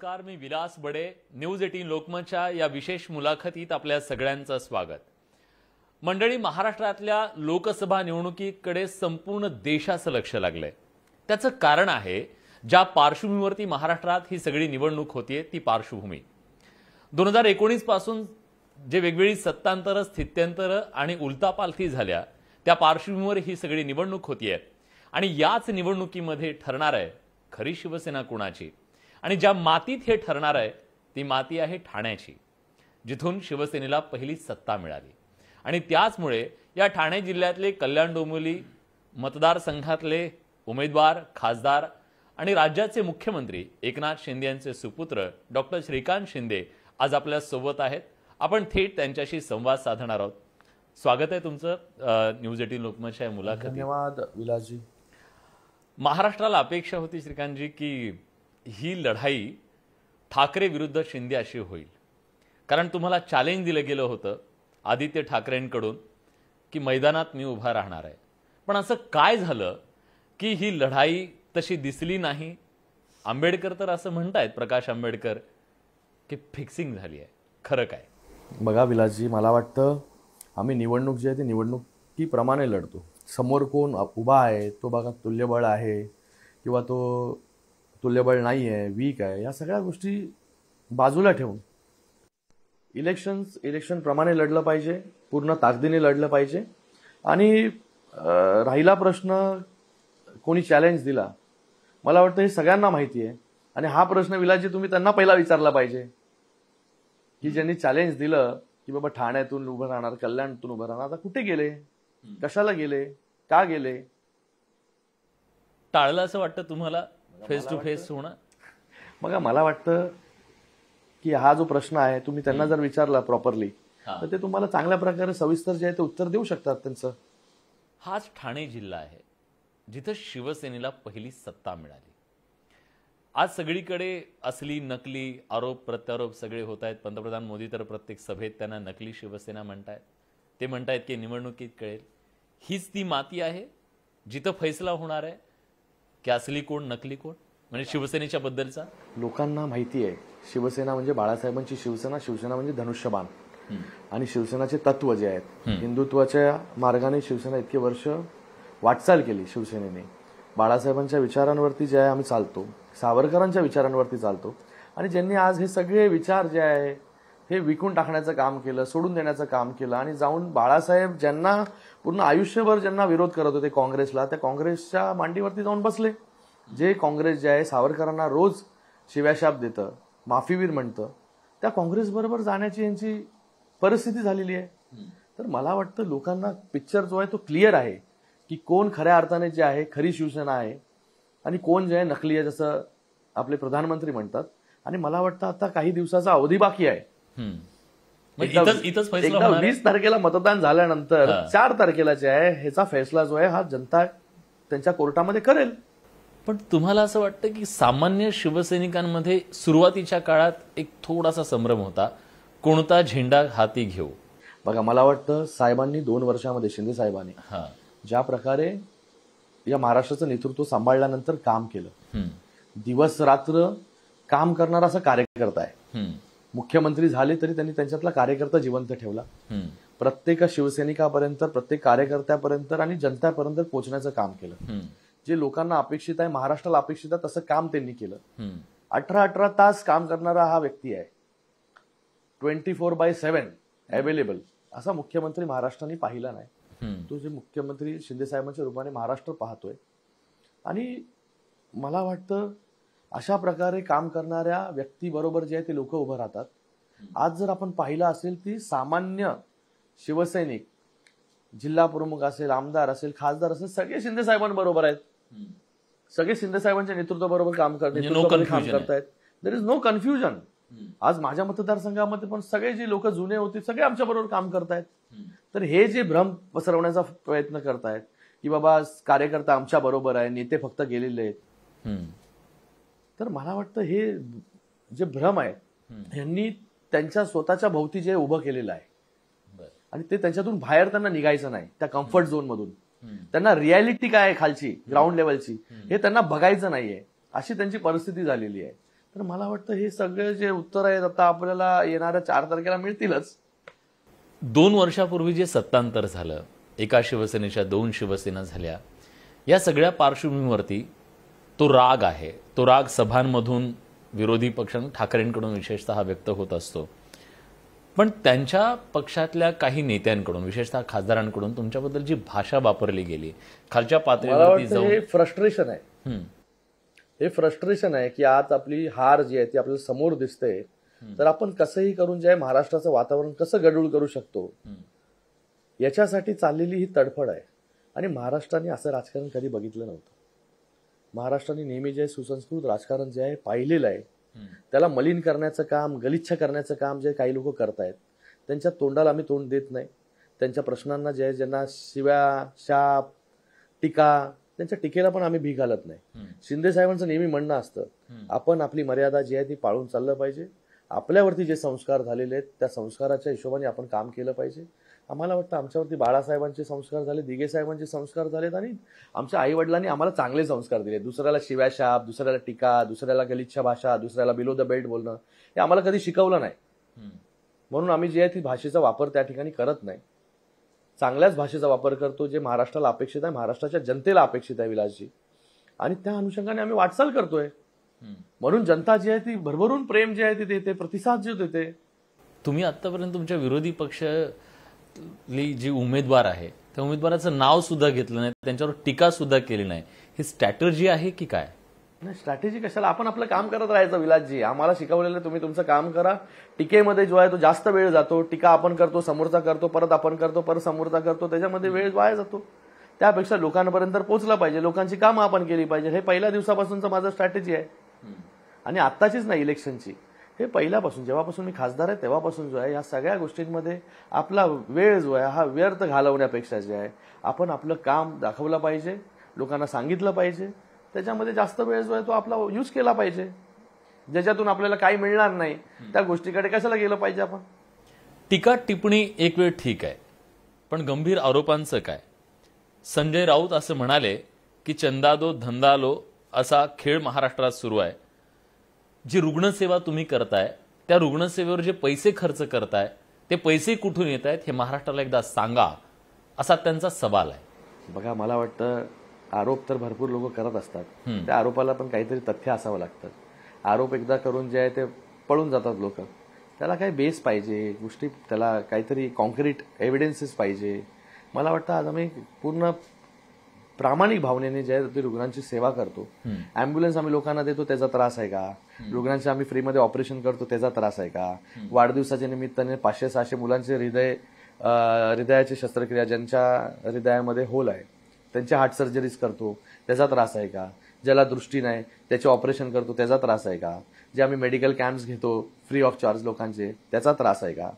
नमस्कार, मी विलास बडे. न्यूज 18 लोकमतच्या या विशेष मुलाखतीत आपल्या सगळ्यांचं स्वागत. मंडळी, महाराष्ट्रातल्या लोकसभा निवडणुकीकडे संपूर्ण देशाचं लक्ष लागलंय. त्याचं कारण आहे ज्या पार्श्वभूमीवरती महाराष्ट्रात ही सगळी निवडणूक होतीये ती पार्श्वभूमी. 2019 पासून जे वेगवेगळी सत्तांतर, स्थित्यंतर आणि उलटापालथी झाल्या त्या पार्श्वभूमीवर ही सगळी निवडणूक होतीये आणि याच निवडणुकीमध्ये ठरणार आहे खरी शिवसेना कुणाची. आणि ज्या मातीत हे ठरणार आहे ती माती आहे ठाण्याची, जिथून शिवसेनेला पहिली सत्ता मिळाली. आणि त्याचमुळे या ठाणे जिल्ह्यातले कल्याण डोंबिवली मतदारसंघातले उमेदवार, खासदार आणि राज्याचे मुख्यमंत्री एकनाथ शिंदे यांचे सुपुत्र डॉक्टर श्रीकांत शिंदे आज आपल्या सोबत आहेत. आपण थेट त्यांच्याशी संवाद साधणार आहोत. स्वागत आहे तुमचं न्यूज 18 लोकमतच्या या मुलाखतीत. धन्यवाद विलासजी. महाराष्ट्राला अपेक्षा होती श्रीकांतजी की ही लढाई ठाकरे विरुद्ध शिंदे अशी होईल, कारण तुम्हाला चॅलेंज दिलं गेलं होतं आदित्य ठाकरेंकडून की मैदानात मी उभा राहणार आहे. पण असं काय झालं की ही लढाई तशी दिसली नाही? आंबेडकर तर असं म्हणतायत, प्रकाश आंबेडकर, की फिक्सिंग झाली आहे. खरं काय? बघा विलासजी, मला वाटतं आम्ही निवडणूक जी आहे ती निवडणुकीप्रमाणे लढतो. समोर कोण उभा आहे तो बघा तुल्यबळ आहे किंवा तो तुल्यबळ नाही आहे, वीक आहे, या सगळ्या गोष्टी बाजूला ठेवून इलेक्शन प्रमाणे लढलं पाहिजे, पूर्ण ताकदीने लढलं पाहिजे. आणि राहिला प्रश्न कोणी चॅलेंज दिला, मला वाटतं हे सगळ्यांना माहिती आहे. आणि हा प्रश्न विलासजी तुम्ही त्यांना पहिला विचारला पाहिजे की ज्यांनी चॅलेंज दिलं की बाबा ठाण्यातून उभं राहणार, कल्याणातून उभं राहणार, आता कुठे गेले, कशाला गेले, का गेले? टाळलं असं वाटतं तुम्हाला फेस टू फेस होणं? बघा, मला वाटतं की हा जो प्रश्न आहे तुम्ही त्यांना जर विचारला प्रॉपरली तर ते तुम्हाला चांगल्या प्रकारे सविस्तर जे आहे ते उत्तर देऊ शकतात त्यांचं. हाच ठाणे जिल्हा आहे जिथं शिवसेनेला पहिली सत्ता मिळाली. आज सगळीकडे असली नकली आरोप प्रत्यारोप सगळे होत आहेत. पंतप्रधान मोदी तर प्रत्येक सभेत त्यांना नकली शिवसेना म्हणतायत. ते म्हणतायत की निवडणुकीत कळेल. हीच ती माती आहे जिथं फैसला होणार आहे की असली कोण नकली कोण, म्हणजे शिवसेनेच्या बद्दलचा. लोकांना माहिती आहे शिवसेना म्हणजे बाळासाहेबांची शिवसेना, शिवसेना म्हणजे धनुष्यबाण. आणि शिवसेनाचे तत्व जे आहेत, हिंदुत्वाच्या मार्गाने शिवसेना इतके वर्ष वाटचाल केली शिवसेनेने. बाळासाहेबांच्या विचारांवरती जे आहे आम्ही चालतो, सावरकरांच्या विचारांवरती चालतो. आणि ज्यांनी आज हे सगळे विचार जे आहे हे विकून टाकण्याचं काम केलं, सोडून देण्याचं काम केलं आणि जाऊन बाळासाहेब ज्यांना पूर्ण आयुष्यभर ज्यांना विरोध करत होते काँग्रेसला, त्या काँग्रेसच्या मांडीवरती जाऊन बसले. जे काँग्रेस जे आहे सावरकरांना रोज शिव्याशाप देतं, माफीवीर म्हणतं, त्या काँग्रेसबरोबर जाण्याची यांची परिस्थिती झालेली आहे. तर मला वाटतं लोकांना पिक्चर जो आहे तो क्लिअर आहे की कोण खऱ्या अर्थाने जे आहे खरी शिवसेना आहे आणि कोण जे आहे नकली आहे, जसं आपले प्रधानमंत्री म्हणतात. आणि मला वाटतं आता काही दिवसाचा अवधी बाकी आहे. 20 तारखेला मतदान झाल्यानंतर 4 तारखेला जे आहे ह्याचा फैसला जो आहे हा जनता त्यांच्या कोर्टामध्ये करेल. पण तुम्हाला असं वाटतं की सामान्य शिवसैनिकांमध्ये सुरुवातीच्या काळात एक थोडासा संभ्रम होता, कोणता झेंडा हाती घेऊ? बघा, मला वाटतं साहेबांनी 2 वर्षामध्ये, शिंदे साहेबांनी ज्या प्रकारे या महाराष्ट्राचं नेतृत्व सांभाळल्यानंतर काम केलं, दिवस रात्र काम करणारा असा कार्यकर्ता आहे. मुख्यमंत्री झाले तरी त्यांनी त्यांच्यातला कार्यकर्ता जिवंत ठेवला. प्रत्येक शिवसैनिकापर्यंत, प्रत्येक कार्यकर्त्यापर्यंत आणि जनतापर्यंत पोहोचण्याचं काम केलं. जे लोकांना अपेक्षित आहे, महाराष्ट्राला अपेक्षित आहे, तसं काम त्यांनी केलं. 18 तास काम करणारा हा व्यक्ती आहे. 24/7 अवेलेबल असा मुख्यमंत्री महाराष्ट्राने पाहिला नाही. तो जे मुख्यमंत्री शिंदे साहेबांच्या रूपाने महाराष्ट्र पाहतोय. आणि मला वाटतं अशा प्रकारे काम करणाऱ्या व्यक्तीबरोबर जे आहे ते लोक उभं राहतात. आज जर आपण पाहिलं असेल ती सामान्य शिवसैनिक, जिल्हा प्रमुख असेल, आमदार असेल, खासदार असेल, सगळे शिंदे साहेबांबरोबर आहेत. सगळे शिंदे साहेबांच्या नेतृत्वाबरोबर काम करतायत. There is no confusion. आज माझ्या मतदारसंघामध्ये पण सगळे जे लोक जुने होते सगळे आमच्या बरोबर काम करतायत. तर हे जे भ्रम पसरवण्याचा प्रयत्न करतायत की बाबा कार्यकर्ता आमच्या बरोबर आहे, नेते फक्त गेलेले आहेत, तर मला वाटतं हे जे भ्रम आहे ह्यांनी त्यांच्या स्वतःच्या भोवती जे उभं केलेलं आहे आणि ते त्यांच्यातून बाहेर त्यांना निघायचं नाही. त्या कम्फर्ट झोन मधून त्यांना रियालिटी काय आहे खालची, ग्राउंड लेवलची, हे त्यांना बघायचं नाहीये. अशी त्यांची परिस्थिती झालेली आहे. तर मला वाटतं हे सगळे जे उत्तर आहेत आता आपल्याला येणाऱ्या 4 तारखेला मिळतीलच. 2 वर्षापूर्वी जे सत्तांतर झालं, एका शिवसेनेच्या 2 शिवसेना झाल्या, या सगळ्या पार्श्वभूमीवरती तो राग आहे, तो राग सभांमधून विरोधी पक्ष ठाकरेंकडून विशेषतः व्यक्त होत असतो. पण त्यांच्या पक्षातल्या काही नेत्यांकडून, विशेषतः खासदारांकडून तुमच्याबद्दल जी भाषा वापरली गेली, खालच्या मला पातळीवरती वाटतं जाऊन हे फ्रस्ट्रेशन आहे. हं, हे फ्रस्ट्रेशन आहे की आज आपली हार जी आहे ती आपल्याला समोर दिसते, तर आपण कसंही करून जे आहे महाराष्ट्राचं वातावरण कसं गढूळ करू शकतो याच्यासाठी चाललेली ही तडफड आहे. आणि महाराष्ट्राने असं राजकारण कधी बघितलं नव्हतं. महाराष्ट्राने नेहमी जे सुसंस्कृत राजकारण जे आहे पाहिलेलं आहे, त्याला मलिन करण्याचं काम, गलिच्छ करण्याचं काम जे काही लोक करतायत, त्यांच्या तोंडाला आम्ही तोंड देत नाही. त्यांच्या प्रश्नांना जे आहे, ज्यांना शिव्या, शाप, टीका, त्यांच्या टीकेला पण आम्ही भी घालत नाही. शिंदे साहेबांचं नेहमी म्हणणं असतं, आपण आपली मर्यादा जी आहे ती पाळून चाललं पाहिजे. आपल्यावरती जे संस्कार झालेले आहेत त्या संस्काराच्या हिशोबाने आपण काम केलं पाहिजे. आम्हाला वाटतं आमच्यावरती बाळासाहेबांचे संस्कार झाले, दिघे साहेबांचे संस्कार झालेत आणि आमच्या आई वडिलांनी आम्हाला चांगले संस्कार दिले. दुसऱ्याला शिव्या शाप, दुसऱ्याला टीका, दुसऱ्याला गलिच्छ भाषा, दुसऱ्याला बिलो द बेल्ट बोलणं हे आम्हाला कधी शिकवलं नाही. म्हणून आम्ही जे आहे ती भाषेचा वापर त्या ठिकाणी करत नाही. चांगल्याच भाषेचा वापर करतो, जे महाराष्ट्राला अपेक्षित आहे, महाराष्ट्राच्या जनतेला अपेक्षित आहे विलासजी. आणि त्या अनुषंगाने आम्ही वाटचाल करतोय. म्हणून जनता जी आहे ती भरभरून प्रेम जे आहे ते देते, प्रतिसाद जे देते. तुम्ही आतापर्यंत तुमच्या विरोधी पक्षातली जी उमेदवार आहे त्या उमेदवाराचं नाव सुद्धा घेतलं नाही, त्यांच्यावर टीका सुद्धा केली नाही. ही स्ट्रॅटेजी आहे की काय? नाही, स्ट्रॅटेजी कशाला, आपण आपलं काम करत राहायचं विलासजी. आम्हाला शिकवलेलं तुम्ही तुमचं काम करा. टीकेमध्ये जो आहे तो जास्त वेळ जातो. टीका आपण करतो, समोरचा करतो, परत आपण करतो, परत समोरचा करतो, त्याच्यामध्ये वेळ वाया जातो. त्यापेक्षा लोकांपर्यंत पोहोचला पाहिजे, लोकांची कामं आपण केली पाहिजे. हे पहिल्या दिवसापासूनचं माझं स्ट्रॅटेजी आहे. आणि आत्ताचीच नाही इलेक्शनची, हे पहिल्यापासून, जेव्हापासून मी खासदार आहे तेव्हापासून जो आहे या सगळ्या गोष्टींमध्ये आपला वेळ जो आहे हा व्यर्थ घालवण्यापेक्षा जे आहे आपण आपलं काम दाखवलं पाहिजे, लोकांना सांगितलं पाहिजे. त्याच्यामध्ये जास्त वेळ जो आहे तो आपला यूज केला पाहिजे. ज्याच्यातून आपल्याला काही मिळणार नाही त्या गोष्टीकडे कशाला गेलं पाहिजे आपण. टीका टिप्पणी एक वेळ ठीक आहे, पण गंभीर आरोपांचं काय? संजय राऊत असं म्हणाले की चंदा दो धंदा लो असा खेळ महाराष्ट्रात सुरू आहे. जी रुग्णसेवा तुम्ही करताय त्या रुग्णसेवेवर जे पैसे खर्च करताय ते पैसे कुठून येत आहेत हे महाराष्ट्राला एकदा सांगा, असा त्यांचा सवाल आहे. बघा, मला वाटतं आरोप तर भरपूर लोक करत असतात, त्या आरोपाला पण काहीतरी तथ्य असावं लागतं. आरोप एकदा करून जे आहे ते पळून जातात लोक. त्याला काही बेस पाहिजे, गोष्टी, त्याला काहीतरी कॉन्क्रीट एव्हिडन्सेस पाहिजे. मला वाटतं आज आम्ही पूर्ण प्रामाणिक भावनेने जे आहे ते रुग्णांची सेवा करतो. अँब्युलन्स आम्ही लोकांना देतो, त्याचा त्रास आहे का? रुग्णांचे आम्ही फ्रीमध्ये ऑपरेशन करतो, त्याचा त्रास आहे का? वाढदिवसाच्या निमित्ताने 500-600 मुलांचे हृदयाची शस्त्रक्रिया, ज्यांच्या हृदयामध्ये होल आहे त्यांची हार्ट सर्जरीज करतो, त्याचा त्रास आहे का? ज्याला दृष्टी नाही त्याचे ऑपरेशन करतो, त्याचा त्रास आहे का? जे आम्ही मेडिकल कॅम्प्स घेतो फ्री ऑफ चार्ज लोकांचे, त्याचा त्रास आहे का?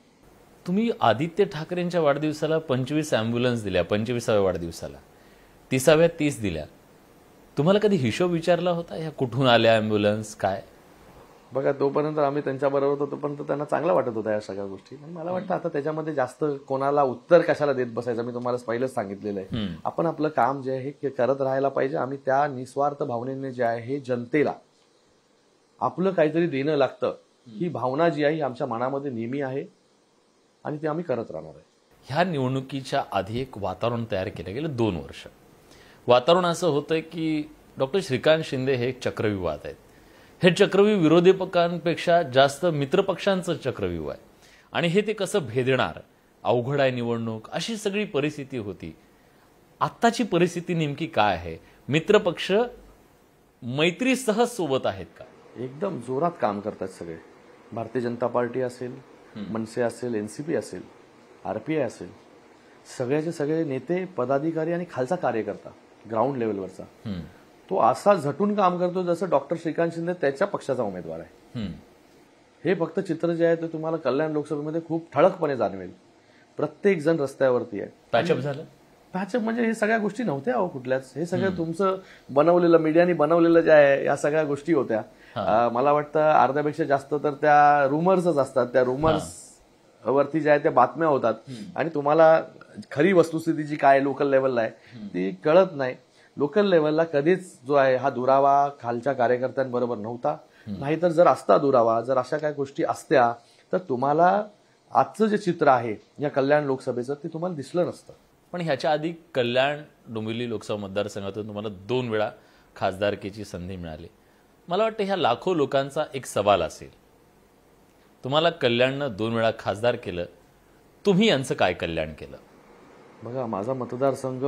तुम्ही आदित्य ठाकरेंच्या वाढदिवसाला 25 अँब्युलन्स दिल्या, 25व्या वाढदिवसाला 30व्या 30 दिल्या. तुम्हाला कधी हिशोब विचारला होता ह्या कुठून आल्या अँब्युलन्स काय? बघा, तोपर्यंत आम्ही त्यांच्याबरोबर होतो तोपर्यंत त्यांना चांगला वाटत होता या सगळ्या गोष्टी. मला वाटतं आता त्याच्यामध्ये जास्त कोणाला उत्तर कशाला देत बसायचं, मी तुम्हाला पहिलंच सांगितलेलं आहे. आपण आपलं काम जे आहे हे करत राहायला पाहिजे. आम्ही त्या निस्वार्थ भावनेने जे आहे हे जनतेला आपलं काहीतरी देणं लागतं, ही भावना जी आहे ही आमच्या मनामध्ये नेहमी आहे आणि ते आम्ही करत राहणार आहे. ह्या निवडणुकीच्या आधी एक वातावरण तयार केलं गेलं 2 वर्ष. वातावरण असं होतं की डॉक्टर श्रीकांत शिंदे हे चक्रव्यूहात आहेत. हे चक्रव्यूह विरोधी पक्षांपेक्षा जास्त मित्रपक्षांचं चक्रव्यूह आहे आणि हे ते कसं भेदणार, अवघड आहे निवडणूक, अशी सगळी परिस्थिती होती. आत्ताची परिस्थिती नेमकी काय आहे? मित्रपक्ष मैत्रीसह सोबत आहेत का? एकदम जोरात काम करतात सगळे. भारतीय जनता पार्टी असेल, मनसे असेल, एनसीपी असेल, आरपीआय असेल, सगळ्याचे सगळे नेते, पदाधिकारी आणि खालचा कार्यकर्ता ग्राउंड लेवलवरचा तो असा झटून काम करतो जसं डॉक्टर श्रीकांत शिंदे त्याच्या पक्षाचा उमेदवार आहे. हे फक्त चित्र जे आहे ते तुम्हाला कल्याण लोकसभेमध्ये खूप ठळकपणे जाणवेल. प्रत्येक जण रस्त्यावरती आहे. पॅचअप झालं. पॅचअप म्हणजे हे सगळ्या गोष्टी नव्हत्या हो कुठल्याच. हे सगळं तुमचं बनवलेलं, मीडियानी बनवलेलं जे आहे या सगळ्या गोष्टी होत्या. मला वाटतं अर्ध्यापेक्षा जास्त तर त्या रुमर्सच असतात. त्या रुमर्स वरती जे आहे त्या बातम्या होतात आणि तुम्हाला खरी वस्तुस्थिती जी काय लोकल लेवलला आहे ती कळत नाही. लोकल लेवलला कधीच जो आहे हा दुरावा खालच्या कार्यकर्त्यांबरोबर नव्हता. नाहीतर जर असता दुरावा, जर अशा काही गोष्टी असत्या तर तुम्हाला आजचं जे चित्र आहे या कल्याण लोकसभेचं ते तुम्हाला दिसलं नसतं. पण ह्याच्या आधी कल्याण डोंबिवली लोकसभा मतदारसंघातून तुम्हाला 2 वेळा खासदारकीची संधी मिळाली. मला वाटतं ह्या लाखो लोकांचा एक सवाल असेल, तुम्हाला कल्याणनं 2 वेळा खासदार केलं, तुम्ही यांचं काय कल्याण केलं? बघा, माझा मतदारसंघ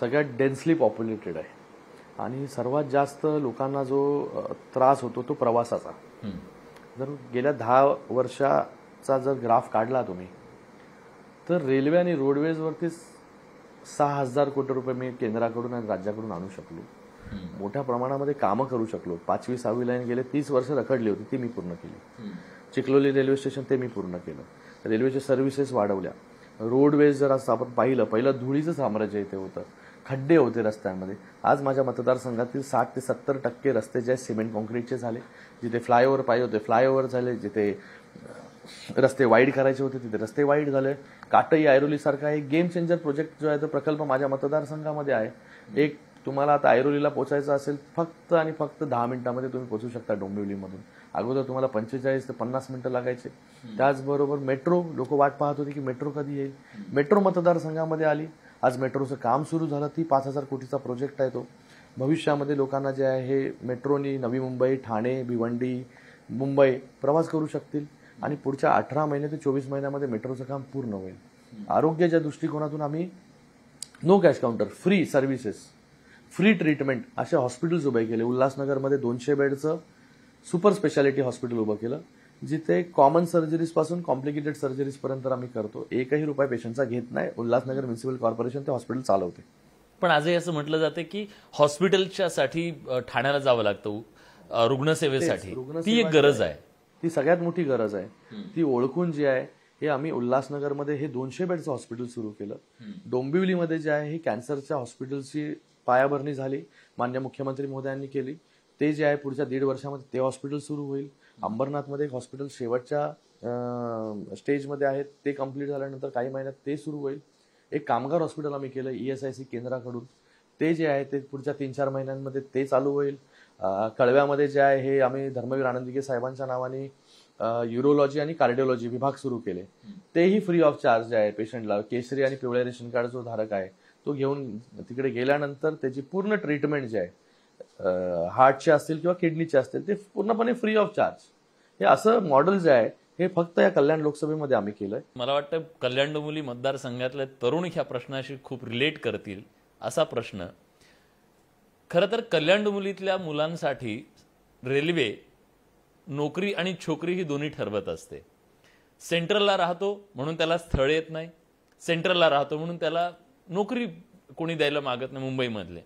सगळ्यात डेन्सली पॉप्युलेटेड आहे आणि सर्वात जास्त लोकांना जो त्रास होतो तो प्रवासाचा. जर गेल्या 10 वर्षाचा जर ग्राफ काढला तुम्ही तर रेल्वे आणि रोडवेजवरती 6,000 कोटी रुपये मी केंद्राकडून आणि राज्याकडून आणू शकलो. मोठ्या प्रमाणामध्ये कामं करू शकलो. 5वी 6वी लाईन गेले 30 वर्ष रखडली होती, ती मी पूर्ण केली. चिखलोली रेल्वे स्टेशन ते मी पूर्ण केलं. रेल्वेचे सर्व्हिसेस वाढवल्या. रोडवेज जर असं आपण पहिलं धुळीचं साम्राज्य इथे होतं, खड्डे होते रस्त्यांमध्ये. आज माझ्या मतदारसंघातील 60 ते 70% रस्ते जे सिमेंट कॉन्क्रीटचे झाले. जिथे फ्लायओव्हर पाहिजे होते फ्लायओव्हर झाले, जिथे रस्ते वाईड करायचे होते तिथे रस्ते वाईड झाले. काटई ऐरोली सारखा एक गेम चेंजर प्रोजेक्ट जो आहे तो प्रकल्प माझ्या मतदारसंघामध्ये आहे. एक तुम्हाला आता ऐरोलीला पोहोचायचं असेल फक्त आणि फक्त 10 मिनिटांमध्ये तुम्ही पोहोचू शकता डोंबिवलीमधून. अगोदर तुम्हाला 45 ते 50 मिनिटं लागायचे. त्याचबरोबर मेट्रो, लोक वाट पाहत होते की मेट्रो कधी येईल. मेट्रो मतदारसंघामध्ये आली. आज मेट्रोचं काम सुरू झालं. ती 5,000 कोटीचा प्रोजेक्ट आहे तो. भविष्यामध्ये लोकांना जे आहे हे मेट्रोनी नवी मुंबई, ठाणे, भिवंडी, मुंबई प्रवास करू शकतील आणि पुढच्या 18 महिने ते 24 महिन्यामध्ये मेट्रोचं काम पूर्ण होईल. आरोग्याच्या दृष्टिकोनातून आम्ही no cash counter, free services, free treatment असे हॉस्पिटल्स उभे केले. उल्हासनगरमध्ये 200 बेडचं सुपर स्पेशालिटी हॉस्पिटल उभं केलं, जिथे कॉमन सर्जरीज पासून कॉम्प्लिकेटेड सर्जरीज पर्यंत आम्ही करतो. एकही रुपया पेशंटचा घेत नाही. उल्हासनगर म्युनिसिपल कॉर्पोरेशन ते हॉस्पिटल चालवते. पण आजही असं म्हटलं जातं की हॉस्पिटलच्यासाठी ठाण्याला जावं लागतं रुग्णसेवेसाठी. ती एक गरज आहे, ती सगळ्यात मोठी गरज आहे. ती ओळखून जी आहे हे आम्ही उल्हासनगरमध्ये हे 200 बेडचं हॉस्पिटल सुरू केलं. डोंबिवलीमध्ये जे आहे हे कॅन्सरच्या हॉस्पिटलची पायाभरणी झाली, माननीय मुख्यमंत्री महोदयांनी केली. ते जे आहे पुढच्या 1.5 वर्षामध्ये ते हॉस्पिटल सुरू होईल. अंबरनाथमध्ये एक हॉस्पिटल शेवटच्या स्टेजमध्ये आहे, ते कम्प्लीट झाल्यानंतर काही महिन्यात ते सुरू होईल. एक कामगार हॉस्पिटल आम्ही केलं ESIC केंद्राकडून, ते जे आहे ते पुढच्या 3-4 महिन्यांमध्ये ते चालू होईल. कळव्यामध्ये जे आहे हे आम्ही धर्मवीर आनंदगे साहेबांच्या नावाने युरोलॉजी आणि कार्डिओलॉजी विभाग सुरू केले. तेही फ्री ऑफ चार्ज आहे पेशंटला. केसरी आणि पिवळ्या रेशन कार्ड जो धारक आहे तो घेऊन तिकडे गेल्यानंतर त्याची पूर्ण ट्रीटमेंट जे आहे हार्टचे असतील किंवा किडनीचे असतील ते पूर्णपणे फ्री ऑफ चार्ज. हे असं मॉडेल जे आहे हे फक्त या कल्याण लोकसभेमध्ये आम्ही केलंय. मला वाटतं कल्याण डोंबिवली मतदारसंघातले तरुण ह्या प्रश्नाशी खूप रिलेट करतील असा प्रश्न. खरं तर कल्याण डोंबिवलीतल्या मुलांसाठी रेल्वे नोकरी आणि छोकरी ही दोन्ही ठरवत असते. सेंट्रलला राहतो म्हणून त्याला स्थळ येत नाही, सेंट्रलला राहतो म्हणून त्याला नोकरी कोणी द्यायला मागत नाही मुंबईमधले.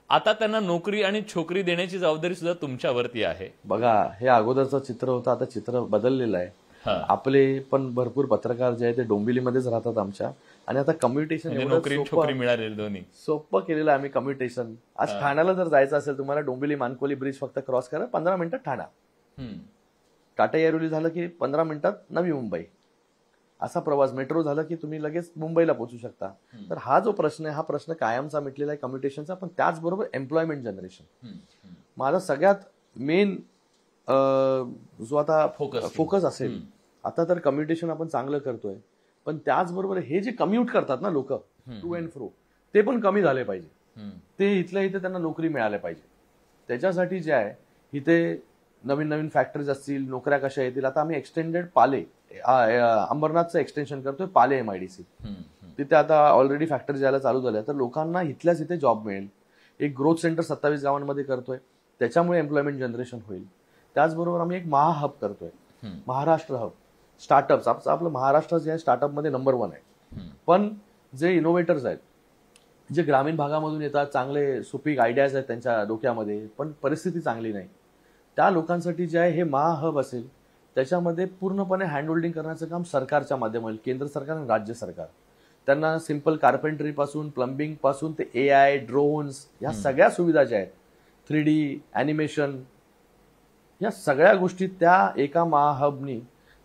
आता त्यांना नोकरी आणि छोकरी देण्याची जबाबदारी सुद्धा तुमच्यावरती आहे. बघा, हे अगोदरचं चित्र होतं, आता चित्र बदललेलं आहे. आपले पण भरपूर पत्रकार जे आहे ते डोंबिवलीमध्येच राहतात आमच्या, आणि आता कम्युटेशन नोकरी छोकरी मिळाली दोन्ही सोपं केलेलं आहे आम्ही कम्युटेशन. आज ठाण्याला जर जायचं असेल तुम्हाला डोंबिवली मानकोली ब्रिज फक्त क्रॉस करा, 15 मिनिटात ठाणा. टाटा ऐरोली झालं की 15 मिनिटात नवी मुंबई. असा प्रवास. मेट्रो झालं की तुम्ही लगेच मुंबईला पोहोचू शकता. तर हा जो प्रश्न आहे हा प्रश्न कायमचा मिटलेला आहे कम्युटेशनचा. पण त्याचबरोबर एम्प्लॉयमेंट जनरेशन माझा सगळ्यात मेन जो आता फोकस असेल. आता तर कम्युटेशन आपण चांगलं करतोय, पण त्याचबरोबर हे जे कम्युट करतात ना लोक टू अँड फ्रो, ते पण कमी झाले पाहिजे. ते इथल्या इथे त्यांना नोकरी मिळाली पाहिजे. त्याच्यासाठी जे आहे इथे नवीन नवीन फॅक्टरीज असतील, नोकऱ्या कशा येतील. आता आम्ही एक्सटेंडेड पाले अंबरनाथचं एक्सटेन्शन करतोय, पाले MIDC. तिथे आता ऑलरेडी फॅक्टरी जायला चालू झाल्या, तर लोकांना इथल्याच इथे जॉब मिळेल. एक ग्रोथ सेंटर 27 गावांमध्ये करतोय, त्याच्यामुळे एम्प्लॉयमेंट जनरेशन होईल. त्याचबरोबर आम्ही एक महाहब करतोय, महाराष्ट्र हब. स्टार्टअप्स आपलं महाराष्ट्र जे आहे स्टार्टअपमध्ये नंबर 1 आहे. पण जे इनोव्हेटर्स आहेत, जे ग्रामीण भागामधून येतात, चांगले सुपीक आयडियाज आहेत त्यांच्या डोक्यामध्ये, पण परिस्थिती चांगली नाही, त्या लोकांसाठी जे आहे हे महाहब असेल. त्याच्यामध्ये पूर्णपणे हँडहोल्डिंग करण्याचं काम सरकारच्या माध्यमातून, केंद्र सरकार आणि राज्य सरकार. त्यांना सिंपल कार्पेंटरी पासून, प्लंबिंग पासून ते AI, ड्रोन्स, या सगळ्या सुविधा ज्या आहेत, 3D ॲनिमेशन, या सगळ्या गोष्टी त्या एका महाहबनी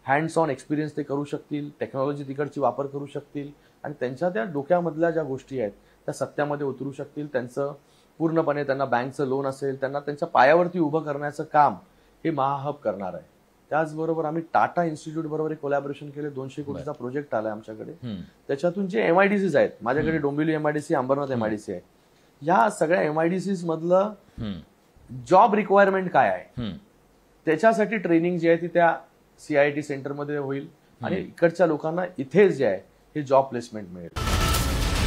हँड्स ऑन एक्सपिरियन्स ते करू शकतील. टेक्नॉलॉजी तिकडची वापर करू शकतील आणि त्यांच्या त्या डोक्यामधल्या ज्या गोष्टी आहेत त्या सत्यामध्ये उतरू शकतील. त्यांचं पूर्णपणे त्यांना बँकचं लोन असेल, त्यांना त्यांच्या पायावरती उभं करण्याचं काम हे महाहब करणार आहे. त्याचबरोबर आम्ही टाटा इन्स्टिट्यूट बरोबर एक कोलॅबोरेशन केले. 200 कोटीचा प्रोजेक्ट आलाय आमच्याकडे. त्याच्यातून जे MIDCs आहेत, माझ्याकडे डोंबिवली MIDC, अंबरनाथ MIDC आहे, या सगळ्या MIDCs मधलं जॉब रिक्वायरमेंट काय आहे त्याच्यासाठी ट्रेनिंग जी आहे ती त्या CIT सेंटरमध्ये होईल आणि इकडच्या लोकांना इथेच जे आहे हे जॉब प्लेसमेंट मिळेल.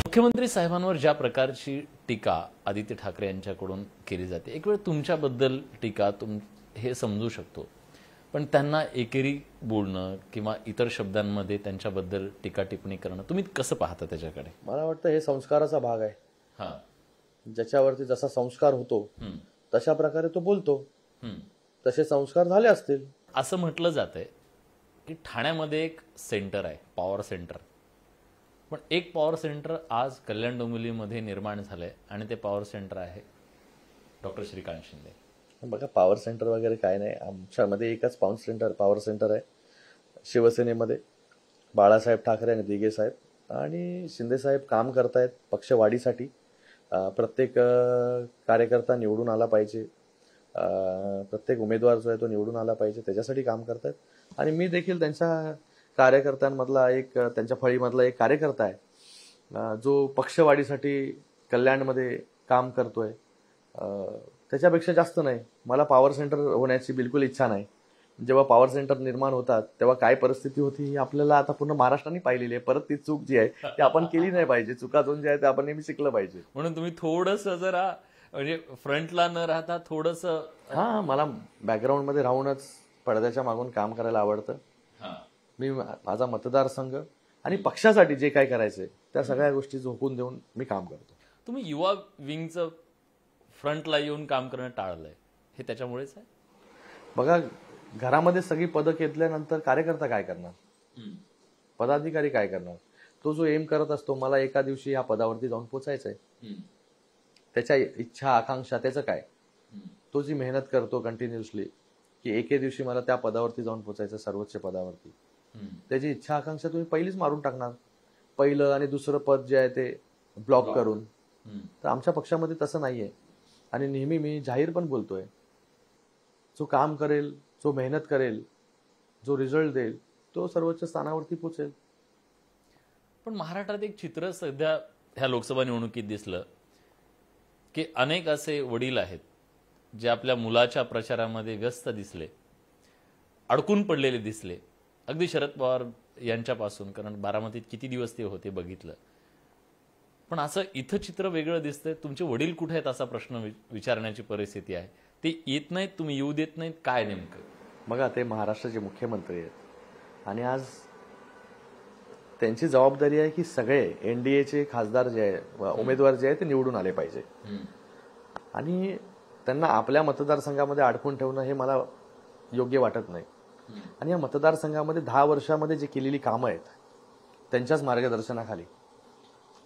मुख्यमंत्री साहेबांवर ज्या प्रकारची टीका आदित्य ठाकरे यांच्याकडून केली जाते, एक वेळ तुमच्याबद्दल टीका हे समजू शकतो, पण त्यांना एकेरी बोलणं किंवा इतर शब्दांमध्ये त्यांच्याबद्दल टीका टिप्पणी करणं तुम्ही कसं पाहता त्याच्याकडे? मला वाटतं हे संस्काराचा भाग आहे. ज्याच्यावरती जसा संस्कार होतो तशा प्रकारे तो बोलतो. तसे संस्कार झाले असतील. असं म्हटलं जातंय की ठाण्यामध्ये एक सेंटर आहे, पॉवर सेंटर, पण एक पॉवर सेंटर आज कल्याण डोंबिवलीमध्ये निर्माण झालंय आणि ते पॉवर सेंटर आहे डॉक्टर श्रीकांत शिंदे. बघा, पॉवर सेंटर वगैरे काय नाही. आमच्यामध्ये एकच पॉवर सेंटर आहे शिवसेनेमध्ये. बाळासाहेब ठाकरे आणि दिघे साहेब आणि शिंदे साहेब काम करतायत पक्षवाढीसाठी. प्रत्येक कार्यकर्ता निवडून आला पाहिजे, प्रत्येक उमेदवार जो आहे तो निवडून आला पाहिजे, त्याच्यासाठी काम करतायत. आणि मी देखील त्यांच्या कार्यकर्त्यांमधला एक, त्यांच्या फळीमधला एक कार्यकर्ता आहे जो पक्षवाढीसाठी कल्याणमध्ये काम करतोय. त्याच्यापेक्षा जास्त नाही. मला पॉवर सेंटर होण्याची बिलकुल इच्छा नाही. जेव्हा पॉवर सेंटर निर्माण होतात तेव्हा काय परिस्थिती होती ही आपल्याला आता पूर्ण महाराष्ट्राने पाहिलेली आहे. परत ती चूक जी आहे ती आपण केली नाही पाहिजे. चुकाचून जे आहे ते आपण नेहमी शिकलं पाहिजे. म्हणून तुम्ही थोडंसं जरा म्हणजे फ्रंटला न राहता थोडंसं, मला बॅकग्राऊंड मध्ये राहूनच पडद्याच्या मागून काम करायला आवडतं. मी माझा मतदारसंघ आणि पक्षासाठी जे काय करायचंय त्या सगळ्या गोष्टी झोकून देऊन मी काम करतो. तुम्ही युवा विंगचं फ्रंटला येऊन काम करणं टाळलंय, हे त्याच्यामुळेच आहे? बघा, घरामध्ये सगळी पदं घेतल्यानंतर कार्यकर्ता काय करणार, पदाधिकारी काय करणार? तो जो एम करत असतो मला एका दिवशी या पदावरती जाऊन पोचायचंय, त्याच्या इच्छा आकांक्षा त्याचं काय? तो जी मेहनत करतो कंटिन्युअसली की एके दिवशी मला त्या पदावरती जाऊन पोचायचं, सर्वोच्च पदावरती, त्याची इच्छा आकांक्षा तुम्ही पहिलीच मारून टाकणार, पहिलं आणि दुसरं पद जे आहे ते ब्लॉक करून. तर आमच्या पक्षामध्ये तसं नाहीये. आणि नेहमी मी जाहीर पण बोलतोय, जो काम करेल, जो मेहनत करेल, जो रिझल्ट देईल तो सर्वोच्च स्थानावरती पोचेल. पण महाराष्ट्रात एक चित्र सध्या ह्या लोकसभा निवडणुकीत दिसलं की अनेक असे वडील आहेत जे आपल्या मुलाच्या प्रचारामध्ये व्यस्त दिसले, अडकून पडलेले दिसले, अगदी शरद पवार यांच्यापासून, कारण बारामतीत किती दिवस ते होते बघितलं. पण असं इथं चित्र वेगळं दिसतंय. तुमचे वडील कुठे आहेत असा प्रश्न विचारण्याची परिस्थिती आहे. ते येत नाहीत, तुम्ही येऊ देत नाहीत, काय नेमकं? बघा, ते महाराष्ट्राचे मुख्यमंत्री आहेत आणि आज त्यांची जबाबदारी आहे की सगळे NDAचे खासदार जे आहे, उमेदवार जे आहे ते निवडून आले पाहिजे. आणि त्यांना आपल्या मतदारसंघामध्ये अडकून ठेवणं हे मला योग्य वाटत नाही. आणि या मतदारसंघामध्ये 10 वर्षामध्ये जे केलेली कामं आहेत त्यांच्याच मार्गदर्शनाखाली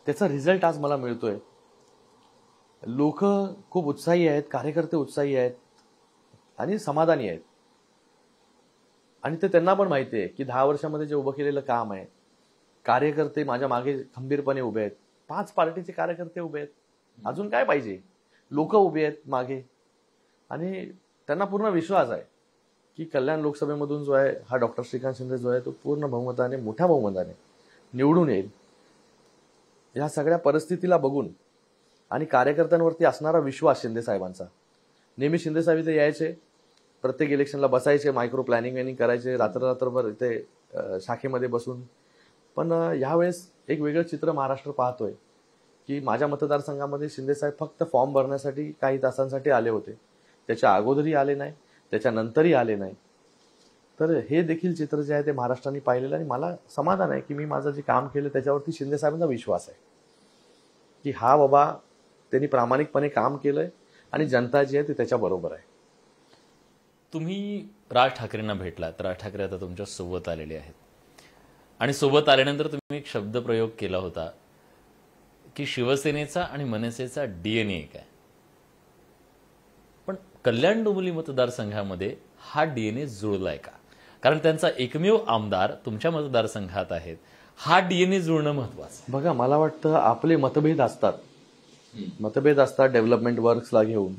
त्याचा रिझल्ट आज मला मिळतोय. लोक खूप उत्साही आहेत, कार्यकर्ते उत्साही आहेत आणि समाधानी आहेत. आणि ते त्यांना पण माहिती आहे की 10 वर्षामध्ये जे उभं केलेलं काम आहे, कार्यकर्ते माझ्या मागे खंबीरपणे उभे आहेत. 5 पार्टीचे कार्यकर्ते उभे आहेत, अजून काय पाहिजे? लोक उभे आहेत मागे आणि त्यांना पूर्ण विश्वास आहे की कल्याण लोकसभेमधून जो आहे हा डॉक्टर श्रीकांत शिंदे जो आहे तो पूर्ण बहुमताने, मोठ्या बहुमताने निवडून येईल. या सगळ्या परिस्थितीला बघून आणि कार्यकर्त्यांवरती असणारा विश्वास शिंदे साहेबांचा, नेहमी शिंदे साहेब इथे यायचे, प्रत्येक इलेक्शनला बसायचे, मायक्रो प्लॅनिंग करायचे, रात्रभर इथे शाखेमध्ये बसून. पण यावेळेस एक वेगळं चित्र महाराष्ट्र पाहतोय की माझ्या मतदारसंघामध्ये शिंदे साहेब फक्त फॉर्म भरण्यासाठी काही तासांसाठी आले होते, त्याच्या अगोदरही आले नाही, त्याच्यानंतरही आले नाही. तर हे देखील चित्र जे आहे ते महाराष्ट्राने पाहिलेलं आणि मला समाधान आहे की मी माझं जे काम केलं त्याच्यावरती शिंदे साहेबांचा विश्वास आहे की हा बाबा त्यांनी प्रामाणिकपणे काम केलंय आणि जनता जी आहे ती त्याच्या बरोबर आहे. तुम्ही राज ठाकरेंना भेटलात, राज ठाकरे आता तुमच्या सोबत आलेले आहेत आणि सोबत आल्यानंतर तुम्ही एक शब्द प्रयोग केला होता की शिवसेनेचा आणि मनसेचा DNA एक आहे. पण कल्याण डोंबिवली मतदारसंघामध्ये हा DNA जुळलाय का? कारण त्यांचा एकमेव आमदार तुमच्या मतदारसंघात आहेत. हा DNA जुळणं महत्वाचं. बघा, मला वाटतं आपले मतभेद असतात डेव्हलपमेंट वर्क्सला घेऊन.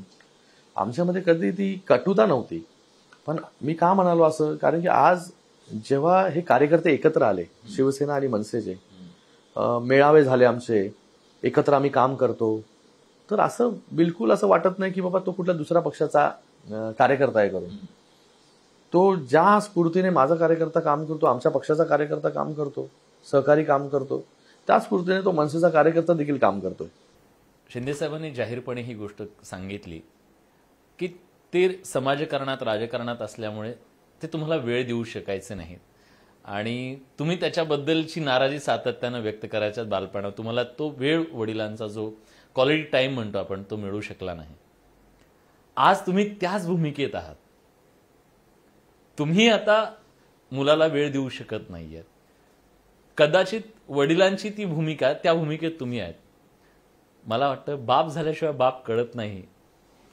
आमच्यामध्ये कधी ती कटुता नव्हती, पण पण मी का म्हणालो असं, कारण की आज जेव्हा हे कार्यकर्ते एकत्र आले, शिवसेना आणि मनसेचे मेळावे झाले आमचे, एकत्र आम्ही काम करतो, तर असं बिलकुल असं वाटत नाही की बाबा तो कुठल्या दुसऱ्या पक्षाचा कार्यकर्ता आहे करून. तो ज्या स्फूर्तीने माझा कार्यकर्ता काम करतो, आमच्या पक्षाचा कार्यकर्ता काम करतो, सहकारी काम करतो, त्याच स्फूर्तीने तो मनसेचा कार्यकर्ता देखील काम करतोय. शिंदे साहेबांनी जाहीरपणे ही गोष्ट सांगितली की ते समाजकारणात राजकारणात असल्यामुळे ते तुम्हाला वेळ देऊ शकायचे नाहीत आणि तुम्ही त्याच्याबद्दलची नाराजी सातत्यानं व्यक्त करायच्या बालपणात तुम्हाला तो वेळ, वडिलांचा जो क्वालिटी टाइम म्हणतो आपण, तो मिळू शकला नाही. आज तुम्ही त्याच भूमिकेत आहात. तुम्ही आता मुलाला वेळ देऊ शकत नाहीयेत. कदाचित वडिलांची ती भूमिका, त्या भूमिकेत तुम्ही आहेत. मला वाटतं बाप झाल्याशिवाय बाप कळत नाही.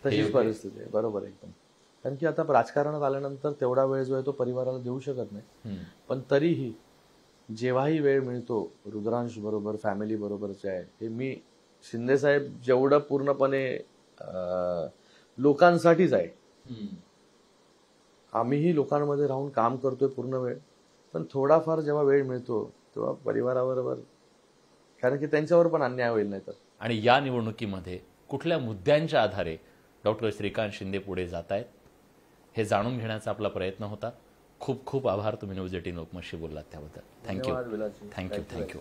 तशीच परिस्थिती आहे. बरोबर एकदम. कारण की आता राजकारणात आल्यानंतर तेवढा वेळ जो आहे तो परिवाराला देऊ शकत नाही. पण तरीही जेव्हाही वेळ मिळतो रुद्रांश बरोबर, फॅमिली बरोबरचे आहे, हे मी शिंदेसाहेब जेवढं पूर्णपणे लोकांसाठीच आहे. आम्हीही लोकांमध्ये राहून काम करतोय पूर्ण वेळ, पण थोडाफार जेव्हा वेळ मिळतो तेव्हा परिवाराबरोबर, कारण की त्यांच्यावर पण अन्याय होईल नाही तर. आणि या निवडणुकीमध्ये कुठल्या मुद्द्यांच्या आधारे डॉक्टर श्रीकांत शिंदे पुढे जात आहेत हे जाणून घेण्याचा आपला प्रयत्न होता. खूप खूप आभार, तुम्ही न्यूज 18 लोकमतशी बोललात त्याबद्दल. थँक्यू.